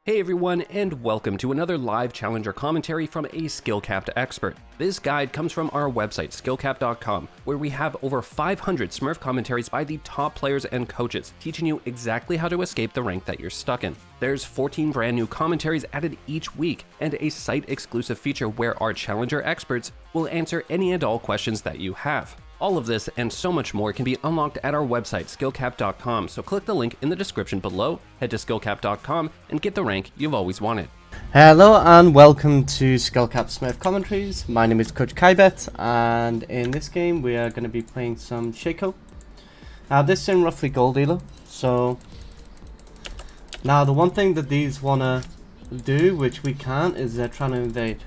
Hey everyone, and welcome to another live challenger commentary from a SkillCapped expert. This guide comes from our website, SkillCapped.com, where we have over 500 Smurf commentaries by the top players and coaches, teaching you exactly how to escape the rank that you're stuck in. There's 14 brand new commentaries added each week, and a site-exclusive feature where our challenger experts will answer any and all questions that you have. All of this and so much more can be unlocked at our website, SkillCapped.com, so click the link in the description below, head to SkillCapped.com, and get the rank you've always wanted. Hello and welcome to SkillCapped Smurf Commentaries. My name is Coach Kybet, and in this game we are going to be playing some Shaco. Now this is in roughly gold dealer, so now the one thing that these want to do, which we can't, is they're trying to invade.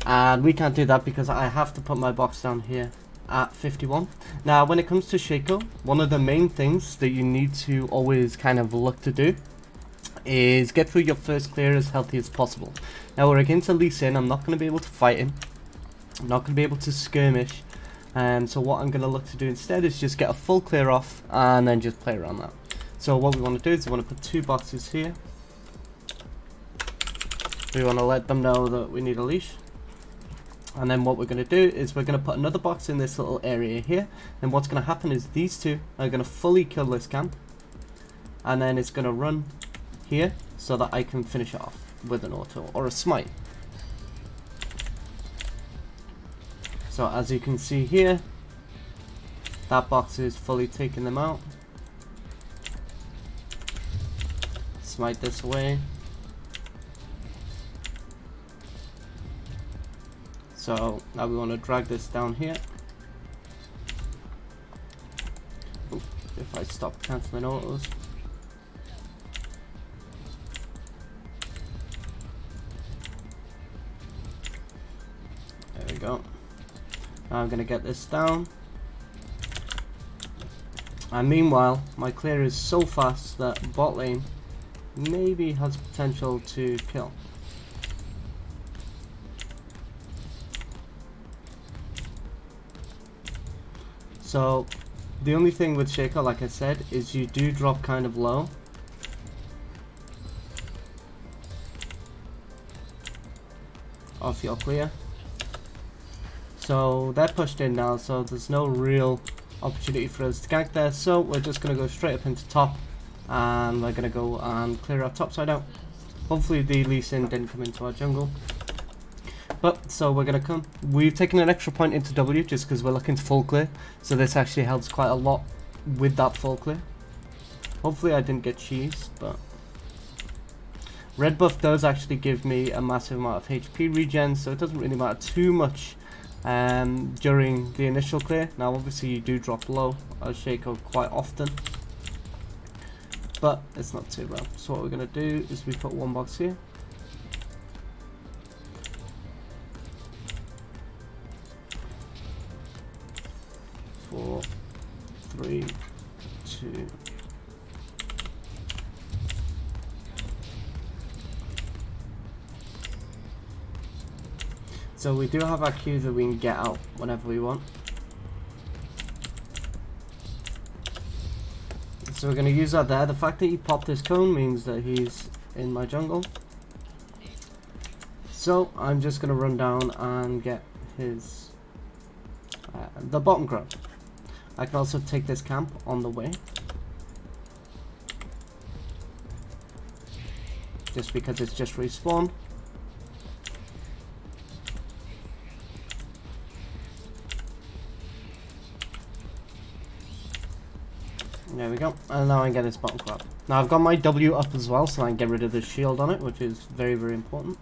And we can't do that because I have to put my box down here at 51. Now when it comes to Shaco, one of the main things that you need to always kind of look to do is get through your first clear as healthy as possible. Now we're against a Lee Sin. I'm not going to be able to fight him. I'm not going to be able to skirmish. So what I'm going to look to do instead is just get a full clear off and then just play around that. So what we want to do is we want to put two boxes here. We want to let them know that we need a leash. And then what we're going to do is we're going to put another box in this little area here. And what's going to happen is these two are going to fully kill this camp. And then it's going to run here so that I can finish it off with an auto or a smite. So as you can see here, that box is fully taking them out. Smite this away. So now we want to drag this down here. Ooh, if I stop cancelling autos. There we go. Now I'm going to get this down. And meanwhile, my clear is so fast that bot lane maybe has potential to kill. So the only thing with Shaco, like I said, is you do drop kind of low. Off your clear. So they're pushed in now, so there's no real opportunity for us to gank there. So we're just going to go straight up into top, and we're going to go and clear our top side out. Hopefully the Lee Sin didn't come into our jungle. But, so we're going to come. We've taken an extra point into W just because we're looking to full clear. So this actually helps quite a lot with that full clear. Hopefully I didn't get cheesed, but red buff does actually give me a massive amount of HP regen, so it doesn't really matter too much during the initial clear. Now obviously you do drop low as Shaco quite often, but it's not too bad. So what we're going to do is we put one box here. 4, 3, 2. So we do have our Q that we can get out whenever we want. So we're going to use that there. The fact that he popped his cone means that he's in my jungle. So I'm just going to run down and get his the bottom grab. I can also take this camp on the way, just because it's just respawned. There we go, and now I get his bottom grab. Now I've got my W up as well, so I can get rid of the shield on it, which is very, very important.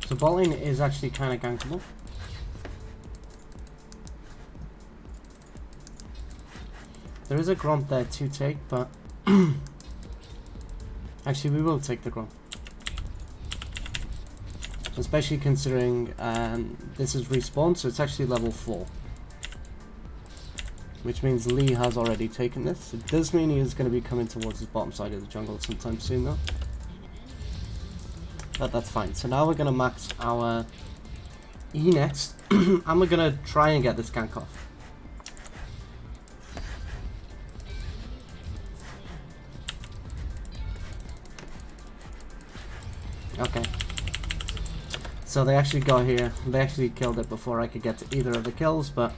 So bot lane is actually kind of gankable. There is a grunt there to take, but actually we will take the grunt. Especially considering this is respawn, so it's actually level 4. Which means Lee has already taken this. It does mean he is going to be coming towards his bottom side of the jungle sometime soon though. but that's fine. So now we're going to max our E next, and we're going to try and get this gank off. Okay. So they actually got here. They actually killed it before I could get to either of the kills, but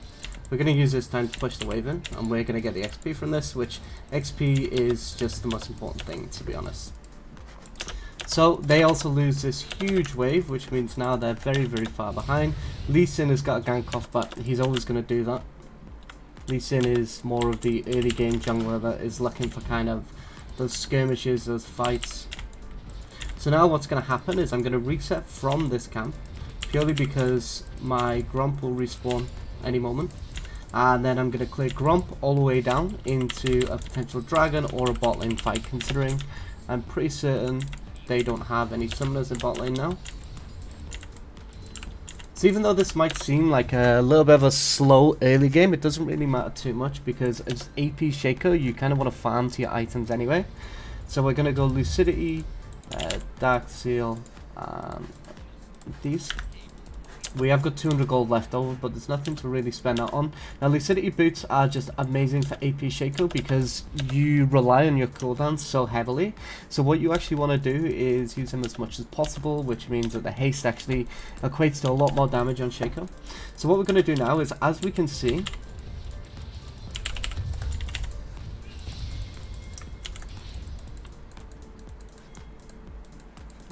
we're going to use this time to push the wave in, and we're going to get the XP from this, which XP is just the most important thing, to be honest. So they also lose this huge wave, which means now they're very, very far behind. Lee Sin has got a gank off, but he's always going to do that. Lee Sin is more of the early game jungler that is looking for kind of those skirmishes, those fights. So now what's going to happen is I'm going to reset from this camp, purely because my Gromp will respawn any moment. And then I'm going to clear Gromp all the way down into a potential dragon or a bot lane fight, considering I'm pretty certain they don't have any summoners in bot lane now. So even though this might seem like a little bit of a slow early game, it doesn't really matter too much, because as AP Shaco, you kind of want to farm to your items anyway. So we're going to go Lucidity, Dark Seal, these. We have got 200 gold left over, but there's nothing to really spend that on. Now, Lucidity boots are just amazing for AP Shaco because you rely on your cooldowns so heavily. So what you actually want to do is use them as much as possible, which means that the haste actually equates to a lot more damage on Shaco. So what we're going to do now is, as we can see,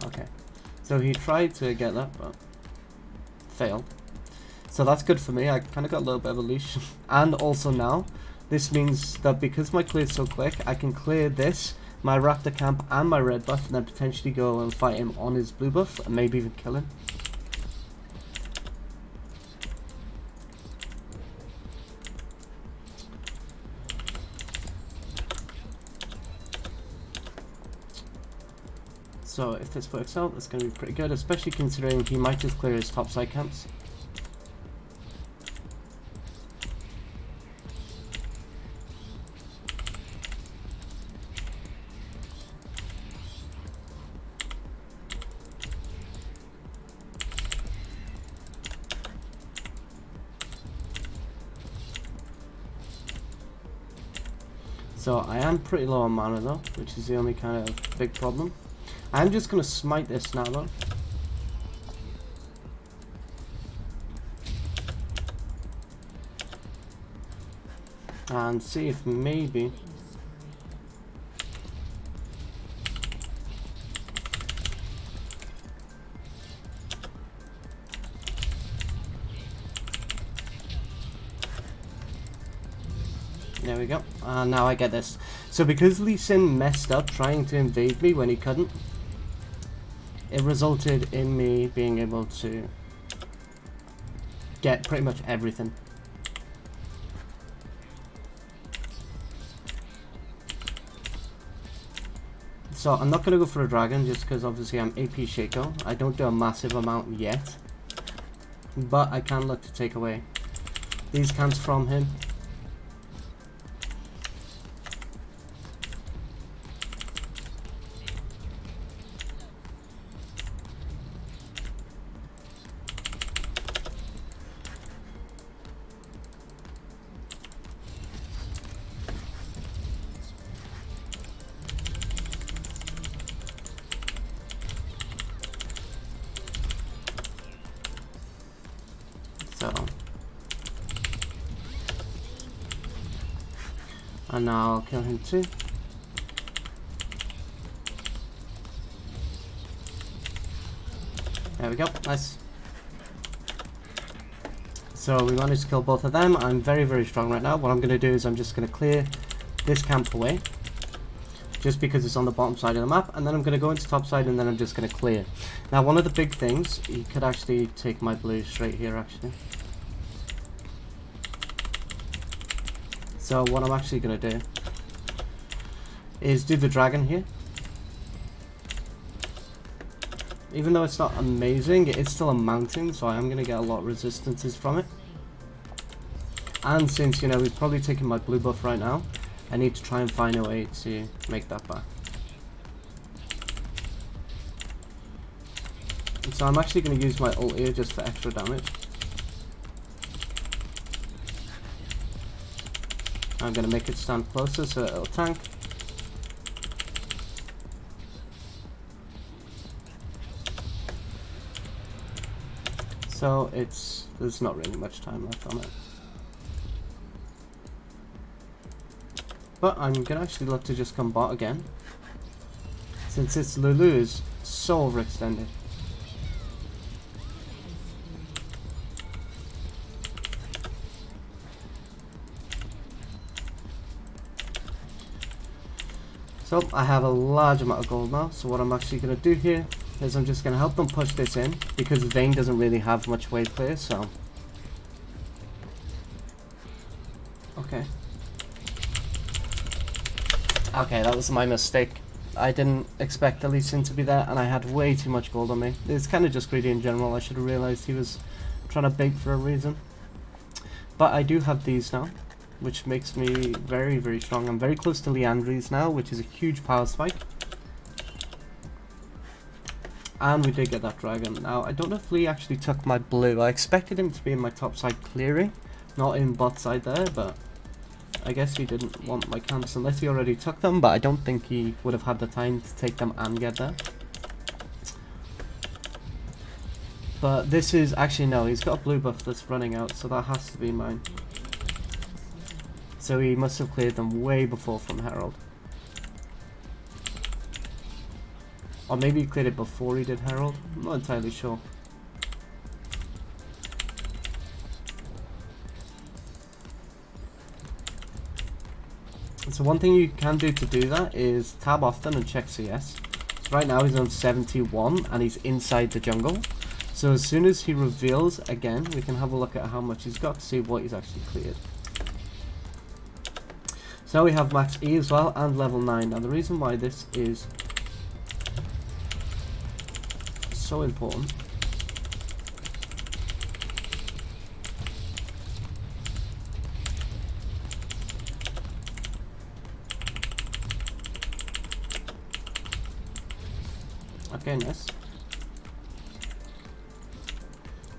okay, so he tried to get that, but failed. So that's good for me. I kind of got a little bit of a leash. And also now, this means that because my clear is so quick, I can clear this, my Raptor camp and my red buff, and then potentially go and fight him on his blue buff, and maybe even kill him. So if this works out, that's going to be pretty good, especially considering he might just clear his top side camps. So I am pretty low on mana though, which is the only kind of big problem. I'm just going to smite this now though. And see if maybe... There we go. And now I get this. So because Lee Sin messed up trying to invade me when he couldn't, it resulted in me being able to get pretty much everything. So I'm not going to go for a dragon just because obviously I'm AP Shaco. I don't do a massive amount yet, but I can look to take away these cans from him. And now I'll kill him too. There we go, nice. So we managed to kill both of them. I'm very, very strong right now. What I'm going to do is I'm just going to clear this camp away, just because it's on the bottom side of the map, and then I'm going to go into top side, and then I'm just going to clear. Now one of the big things, you could actually take my blue straight here actually. So what I'm actually going to do is do the dragon here. Even though it's not amazing, it's still a mountain, so I am going to get a lot of resistances from it. And since, you know, he's probably taking my blue buff right now, I need to try and find a way to make that back. So I'm actually going to use my ult here just for extra damage. I'm going to make it stand closer so it'll tank. So there's not really much time left on it. But I'm going to actually look to just come bot again, since its Lulu is so overextended. So I have a large amount of gold now, so what I'm actually going to do here is I'm just going to help them push this in, because Vayne doesn't really have much wave clear, so... Okay. Okay, that was my mistake. I didn't expect the Lee Sin to be there, and I had way too much gold on me. It's kind of just greedy in general. I should have realized he was trying to bait for a reason. But I do have these now, which makes me very, very strong. I'm very close to Leandri's now, which is a huge power spike. And we did get that dragon. Now, I don't know if Lee actually took my blue. I expected him to be in my top side clearing, not in bot side there, but I guess he didn't want my camps unless he already took them, but I don't think he would have had the time to take them and get there. But this is, actually no, he's got a blue buff that's running out, so that has to be mine. So he must have cleared them way before from Herald. Or maybe he cleared it before he did Herald, I'm not entirely sure. So one thing you can do to do that is tab often and check CS. So right now he's on 71 and he's inside the jungle. So as soon as he reveals again, we can have a look at how much he's got to see what he's actually cleared. So we have max E as well and level 9. Now the reason why this is so important okay, nice.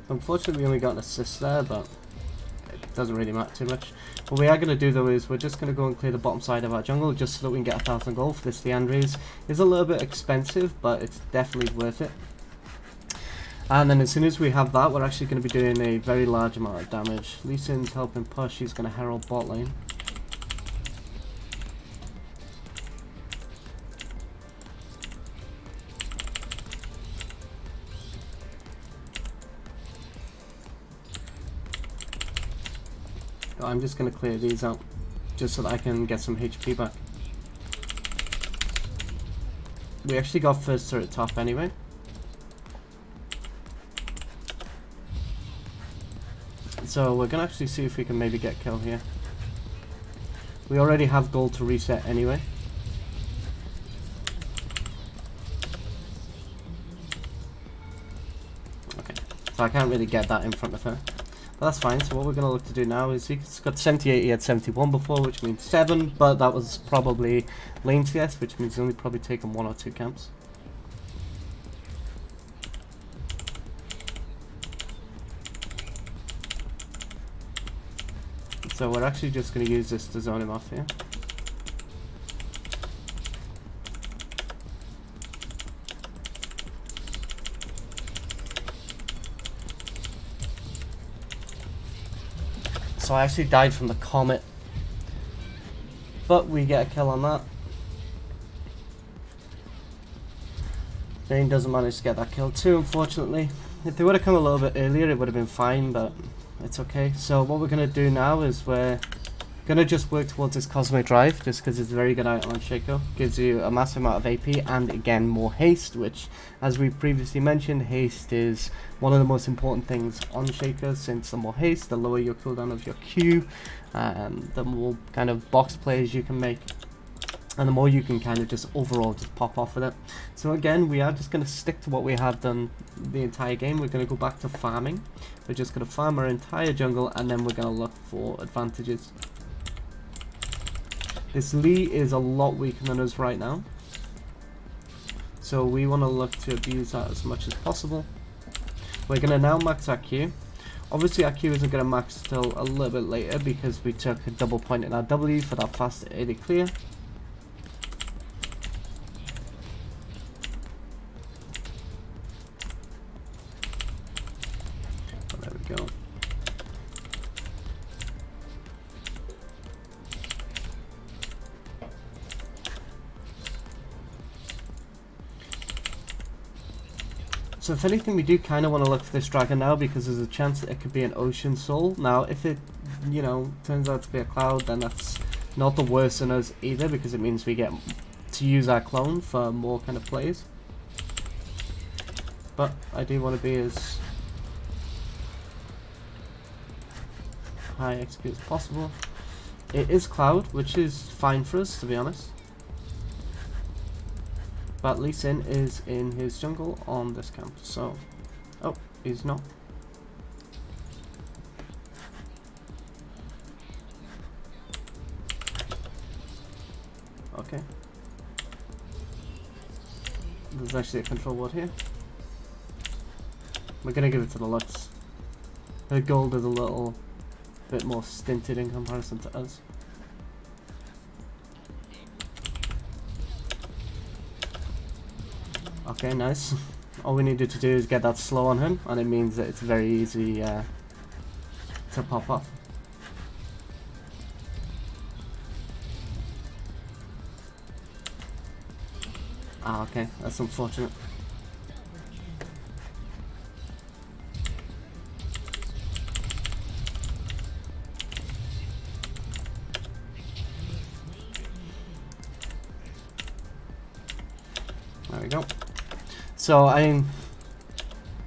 Unfortunately we only got an assist there, but it doesn't really matter too much. What we are going to do though is we're just going to go and clear the bottom side of our jungle just so that we can get 1,000 gold for this Leandri's. It's a little bit expensive, but it's definitely worth it. And then as soon as we have that, we're actually going to be doing a very large amount of damage. Lee Sin's helping push, he's going to herald bot lane. I'm just going to clear these out just so that I can get some HP back. We actually got first turret top anyway. So we're going to actually see if we can maybe get kill here. We already have gold to reset anyway. Okay, so I can't really get that in front of her. But that's fine, so what we're going to look to do now is he's got 78, he had 71 before, which means 7, but that was probably lane CS, which means he's only probably taken 1 or 2 camps. So we're actually just going to use this to zone him off here. So I actually died from the comet, but we get a kill on that. Vayne doesn't manage to get that kill too, unfortunately. If they would have come a little bit earlier, it would have been fine, but it's okay. So what we're going to do now is we're going to just work towards this Cosmic Drive, just because it's a very good item on Shaco. Gives you a massive amount of AP and again more haste, which as we previously mentioned, haste is one of the most important things on Shaco, since the more haste, the lower your cooldown of your Q, the more kind of box plays you can make, and the more you can kind of just overall just pop off with it. So again, we are just going to stick to what we have done the entire game. We're going to go back to farming. We're just going to farm our entire jungle and then we're going to look for advantages. This Lee is a lot weaker than us right now, So we want to look to abuse that as much as possible. We're going to now max our Q. Obviously our Q isn't going to max till a little bit later because we took a double point in our W for that fast AD clear. Oh, there we go. So if anything, we do kind of want to look for this dragon now because there's a chance that it could be an ocean soul. Now, if it, you know, turns out to be a cloud, then that's not the worst in us either because it means we get to use our clone for more kind of plays. But I do want to be as high XP as possible. It is cloud, which is fine for us, to be honest. But Lee Sin is in his jungle on this camp, so... Oh, he's not. Okay. There's actually a control ward here. We're gonna give it to the Lux. The gold is a little bit more stinted in comparison to us. Okay, nice. All we needed to do is get that slow on him, and it means that it's very easy to pop off. Ah, okay, that's unfortunate. There we go. So,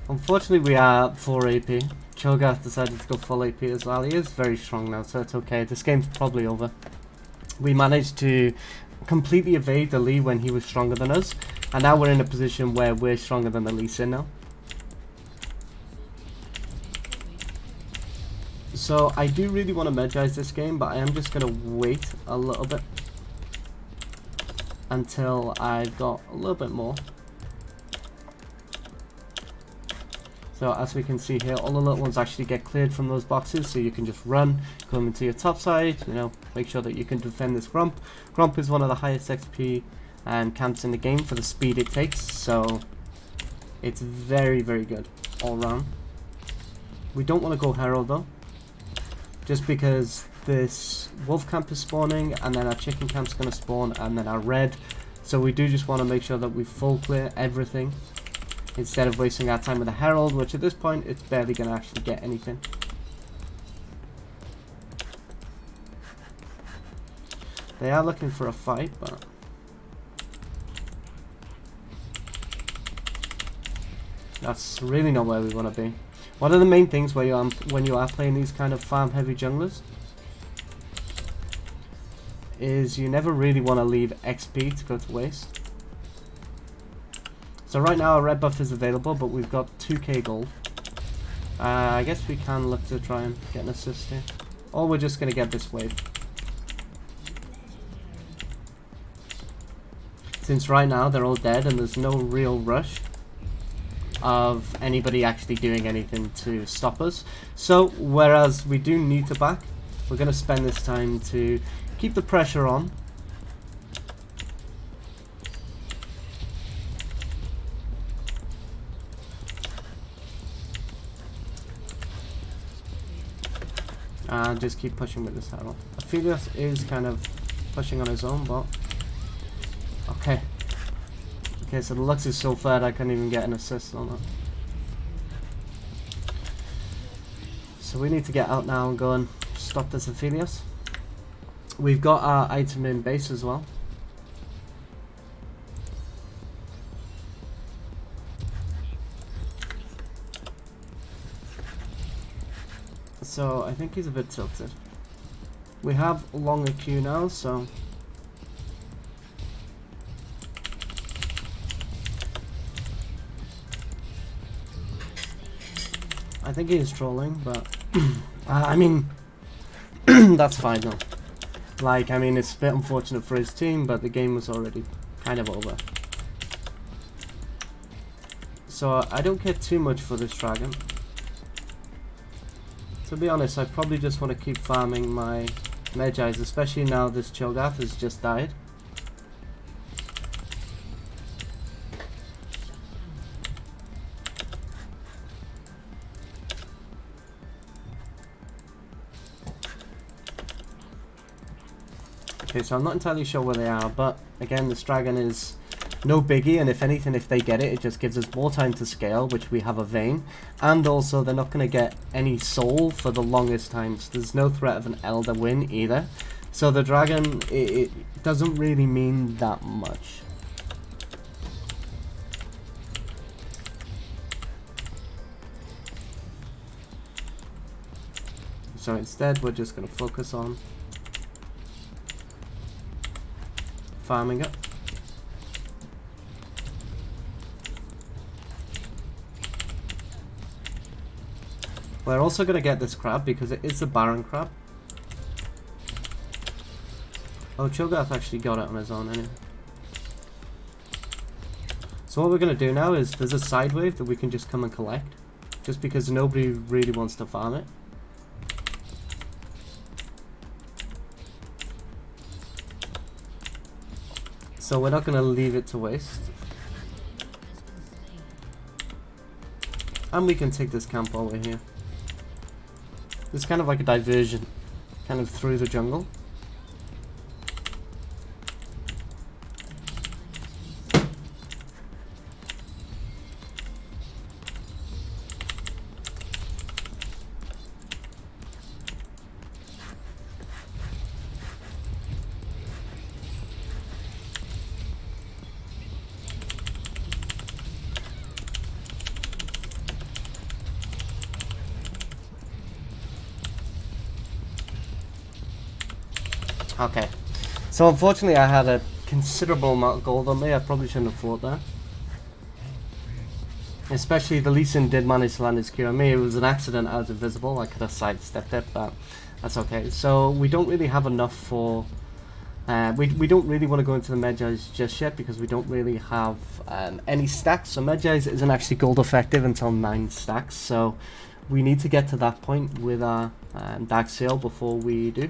unfortunately we are 4 AP. Cho'Gath decided to go full AP as well. He is very strong now, so it's okay. This game's probably over. We managed to completely evade the Lee when he was stronger than us, and now we're in a position where we're stronger than the Lee Sin now. So, I do really want to Magize this game, but I am just going to wait a little bit until I've got a little bit more. So as we can see here, all the little ones actually get cleared from those boxes, so you can just run, come into your top side, you know, make sure that you can defend this Grump. Grump is one of the highest XP camps in the game for the speed it takes, so it's very, very good all round. We don't want to go Herald though, just because this wolf camp is spawning, and then our chicken camp's going to spawn, and then our red, so we do just want to make sure that we full clear everything instead of wasting our time with a herald, which at this point it's barely going to actually get anything. They are looking for a fight, but that's really not where we want to be. One of the main things when you are playing these kind of farm heavy junglers is you never really want to leave XP to go to waste. So right now our red buff is available, but we've got 2k gold. I guess we can look to try and get an assist here. Or we're just going to get this wave. Since right now they're all dead and there's no real rush of anybody actually doing anything to stop us. So whereas we do need to back, we're going to spend this time to keep the pressure on. And just keep pushing with this herald. Aphelios is kind of pushing on his own, but okay. Okay, so the Lux is so fat I can't even get an assist on that. So we need to get out now and go and stop this Aphelios. We've got our item in base as well. So I think he's a bit tilted. We have a longer queue now, so I think he is trolling, but I mean that's fine though. Like, I mean, it's a bit unfortunate for his team, but the game was already kind of over. So I don't care too much for this dragon. To be honest, I probably just want to keep farming my Medjais, especially now this Cho'Gath has just died. Okay, so I'm not entirely sure where they are, but again, this dragon is no biggie, and if anything, if they get it, it just gives us more time to scale, which we have a vein, and also they're not going to get any soul for the longest time, so there's no threat of an elder win either. So the dragon, it doesn't really mean that much. So instead, we're just going to focus on farming up. We're also going to get this crab because it is a Baron crab. Oh, Cho'Gath actually got it on his own anyway. So what we're going to do now is there's a side wave that we can just come and collect. Just because nobody really wants to farm it. So we're not going to leave it to waste. And we can take this camp over here. It's kind of like a diversion, kind of through the jungle. Okay, so unfortunately I had a considerable amount of gold on me. I probably shouldn't have fought that. Especially the Lee Sin did manage to land his Q on me. It was an accident, I was invisible. I could have sidestepped it, but that's okay. So we don't really have enough for... we don't really want to go into the Medjais just yet because we don't really have any stacks. So Medjais isn't actually gold effective until 9 stacks. So we need to get to that point with our Dark Sail before we do.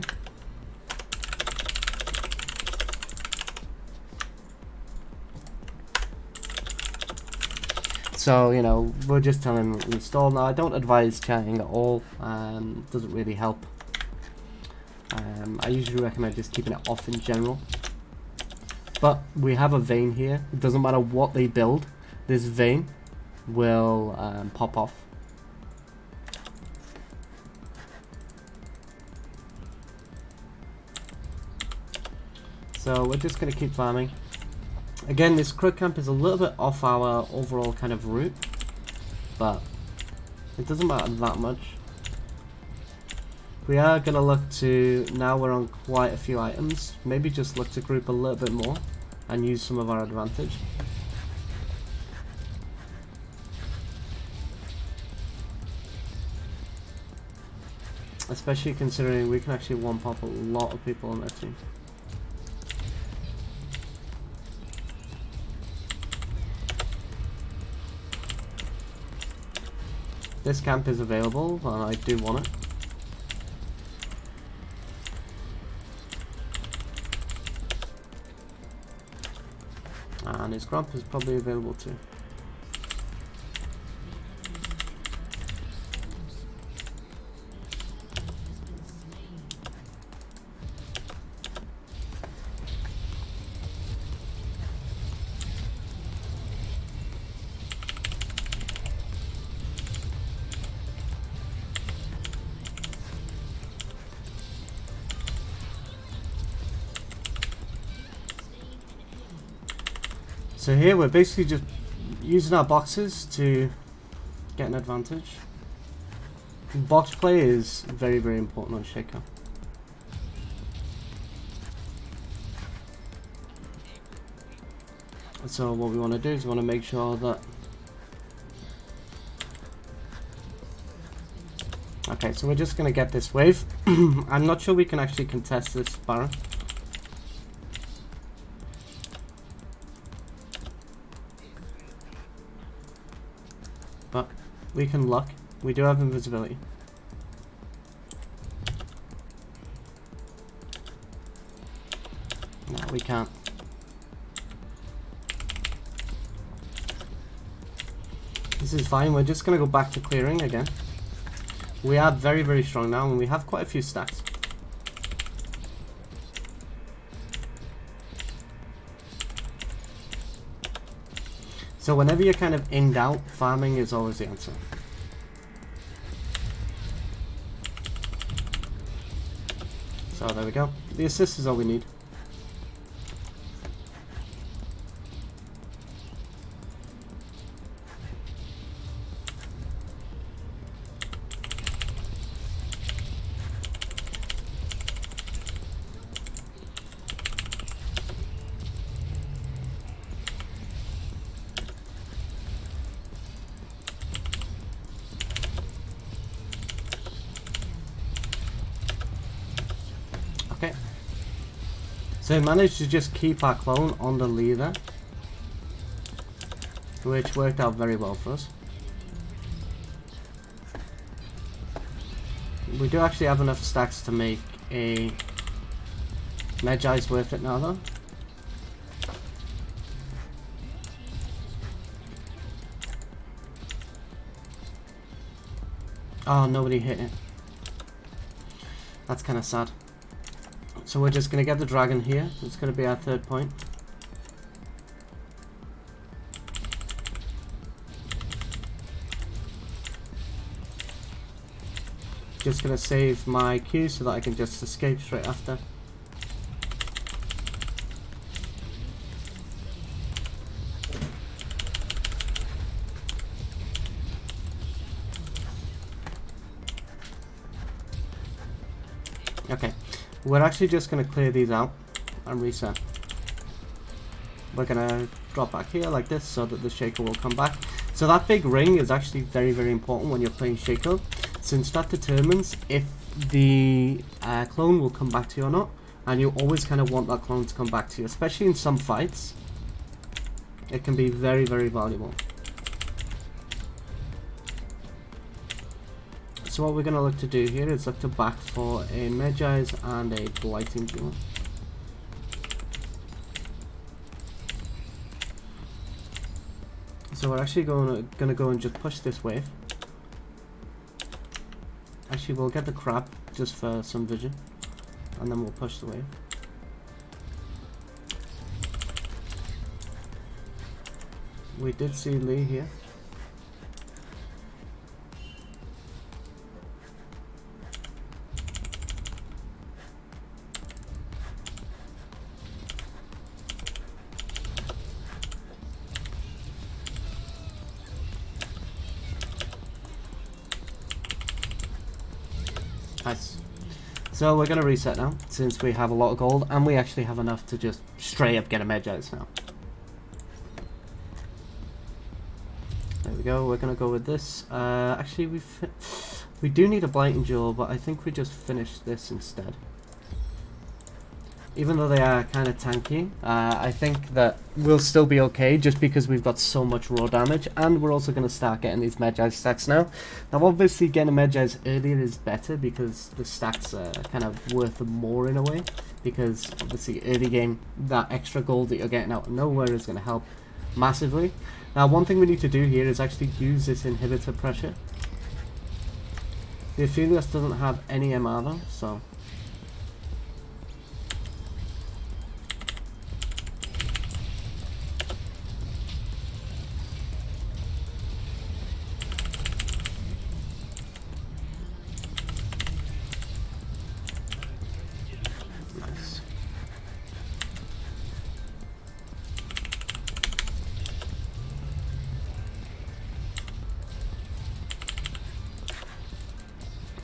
So, you know, we're just telling him install. Now, I don't advise chatting at all. Doesn't really help. I usually recommend just keeping it off in general. But we have a vein here. It doesn't matter what they build. This vein will pop off. So we're just going to keep farming. Again, this Crook camp is a little bit off our overall kind of route, but it doesn't matter that much. We are going to look to, now we're on quite a few items, maybe just look to group a little bit more and use some of our advantage. Especially considering we can actually one-pop a lot of people on their team. This camp is available, and I do want it. And his grump is probably available too. So here we're basically just using our boxes to get an advantage. Box play is very, very important on Shaco. So what we want to do is we want to make sure that... Okay, so we're just going to get this wave. I'm not sure we can actually contest this Baron. but we can look. We do have invisibility. No, we can't. This is fine. We're just going to go back to clearing again. We are very, very strong now, and we have quite a few stacks. So whenever you're kind of in doubt, farming is always the answer. So there we go. The assist is all we need. Okay. So we managed to just keep our clone on the leader, which worked out very well for us. We do actually have enough stacks to make a Magi's worth it now though. Oh, nobody hit it. That's kind of sad. So we're just going to get the dragon here. It's going to be our third point. Just going to save my Q so that I can just escape straight after. Okay. We're actually just going to clear these out and reset. We're going to drop back here like this so that the Shaco will come back. So that big ring is actually very, very important when you're playing Shaco, since that determines if the clone will come back to you or not. And you always kind of want that clone to come back to you, especially in some fights. It can be very, very valuable. So what we're going to look to do here is look to back for a Magi's and a Blighting Jewel. So we're actually going to go and just push this wave. Actually, we'll get the crab just for some vision, and then we'll push the wave. We did see Lee here. Nice. So we're going to reset now, since we have a lot of gold, and we actually have enough to just straight up get a Magi's now. There we go, we're going to go with this. Actually, we do need a Blighting Jewel, but I think we just finish this instead. Even though they are kind of tanky, I think that we'll still be okay just because we've got so much raw damage, and we're also going to start getting these Magi stacks now. Now obviously getting a Magi's earlier is better because the stacks are kind of worth more in a way, because obviously early game that extra gold that you're getting out of nowhere is going to help massively. Now one thing we need to do here is actually use this inhibitor pressure. The Aphelios doesn't have any MR though, so...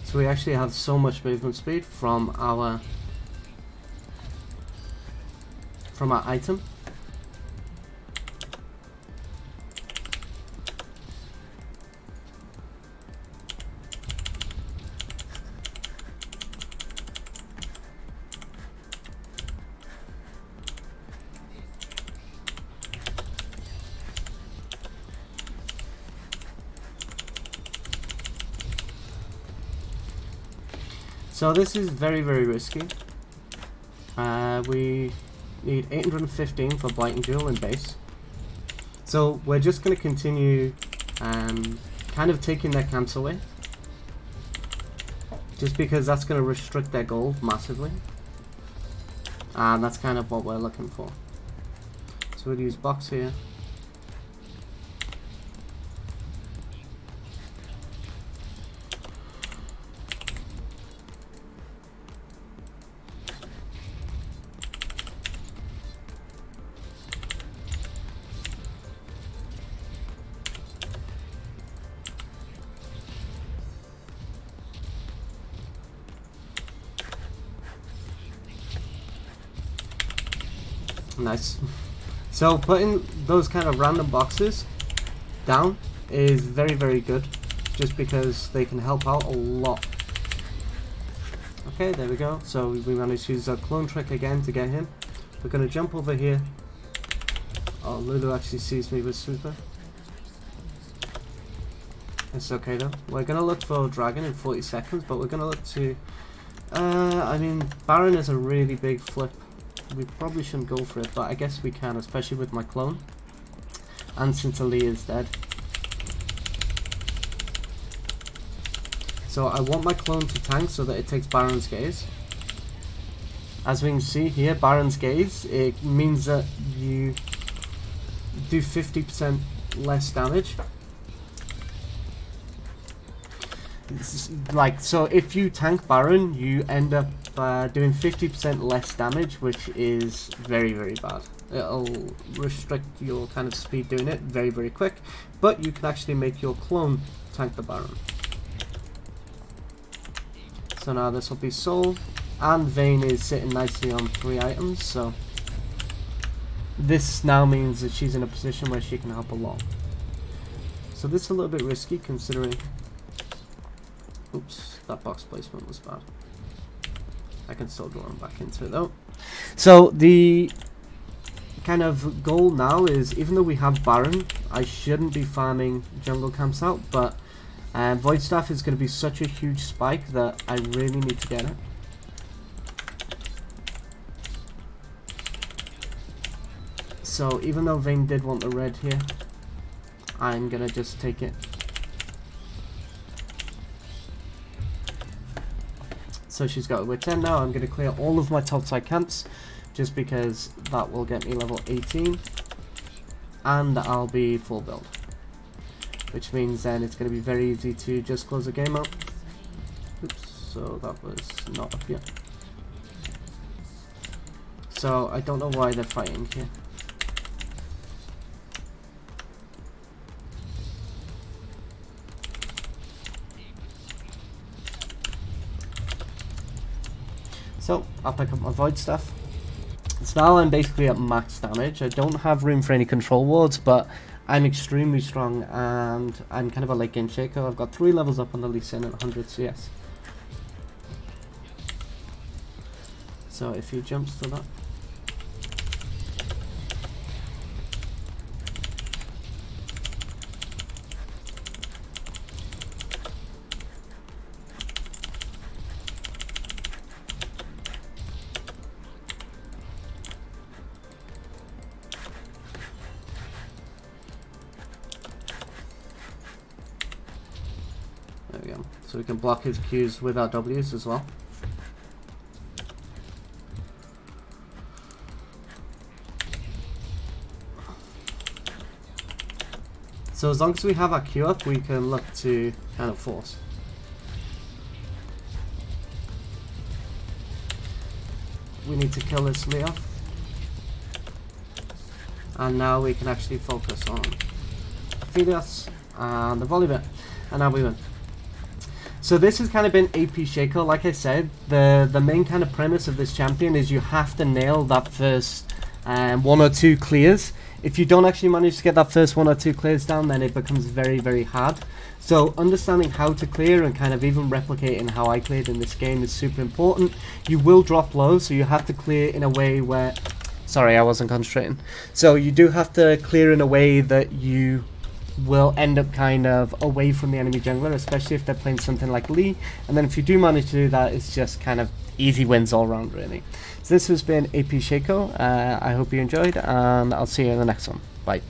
So we actually have so much movement speed from our item. So this is very, very risky. We need 815 for Blight and Jewel in base. So we're just going to continue kind of taking their camps away. Just because that's going to restrict their gold massively. And that's kind of what we're looking for. So we'll use box here. Nice. So putting those kind of random boxes down is very, very good, just because they can help out a lot. Okay, there we go. So we managed to use a clone trick again to get him. We're going to jump over here. Oh, Lulu actually sees me with super. It's okay though. We're going to look for Dragon in 40 seconds, but we're going to look to... I mean, Baron is a really big flip. We probably shouldn't go for it, but I guess we can, especially with my clone. And since Ali is dead. So I want my clone to tank so that it takes Baron's Gaze. As we can see here, Baron's Gaze, it means that you do 50% less damage. Like, so if you tank Baron, you end up doing 50% less damage, which is very, very bad. It'll restrict your kind of speed doing it very, very quick, but you can actually make your clone tank the Baron. So now this will be Soul, and Vayne is sitting nicely on 3 items, so this now means that she's in a position where she can help a lot. So this is a little bit risky considering... Oops, that box placement was bad. I can still draw him back into it though. So the kind of goal now is, even though we have Baron, I shouldn't be farming jungle camps out, but Void Staff is going to be such a huge spike that I really need to get it. So even though Vayne did want the red here, I'm going to just take it. So she's got a wit 10 now. I'm going to clear all of my topside camps, just because that will get me level 18. And I'll be full build. Which means then it's going to be very easy to just close the game out. Oops, so that was not up yet. So I don't know why they're fighting here. So I'll pick up my Void Staff. So now I'm basically at max damage. I don't have room for any control wards, but I'm extremely strong and I'm kind of a late game Shaco. I've got 3 levels up on the Lee Sin at 100 CS. So if he jumps to that. There we go. So we can block his Qs with our Ws as well. So as long as we have our Q up, we can look to kind of force. We need to kill this Lee off. And now we can actually focus on Aphelios and the volley bit. And now we win. So this has kind of been AP Shaco. Like I said, the main kind of premise of this champion is you have to nail that first 1 or 2 clears. If you don't actually manage to get that first 1 or 2 clears down, then it becomes very, very hard. So understanding how to clear and kind of even replicating how I cleared in this game is super important. You will drop low, so you have to clear in a way where... Sorry, I wasn't concentrating. So you do have to clear in a way that you will end up kind of away from the enemy jungler, especially if they're playing something like Lee. And then if you do manage to do that, it's just kind of easy wins all around, really. So this has been AP Shaco. I hope you enjoyed, and I'll see you in the next one. Bye.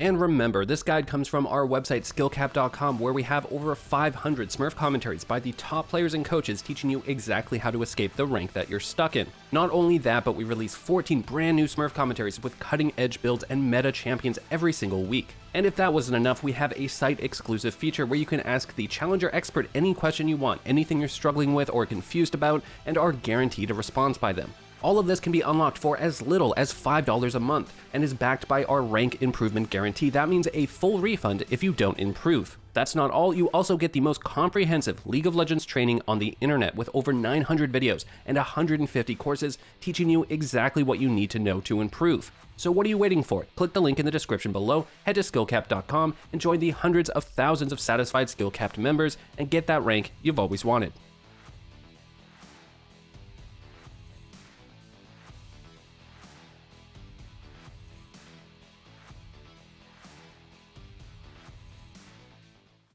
And remember, this guide comes from our website, SkillCapped.com, where we have over 500 Smurf commentaries by the top players and coaches teaching you exactly how to escape the rank that you're stuck in. Not only that, but we release 14 brand new Smurf commentaries with cutting-edge builds and meta champions every single week. And if that wasn't enough, we have a site-exclusive feature where you can ask the Challenger expert any question you want, anything you're struggling with or confused about, and are guaranteed a response by them. All of this can be unlocked for as little as $5 a month and is backed by our rank improvement guarantee. That means a full refund if you don't improve. That's not all, you also get the most comprehensive League of Legends training on the internet with over 900 videos and 150 courses teaching you exactly what you need to know to improve. So what are you waiting for? Click the link in the description below, head to SkillCapped.com and join the hundreds of thousands of satisfied SkillCapped members and get that rank you've always wanted.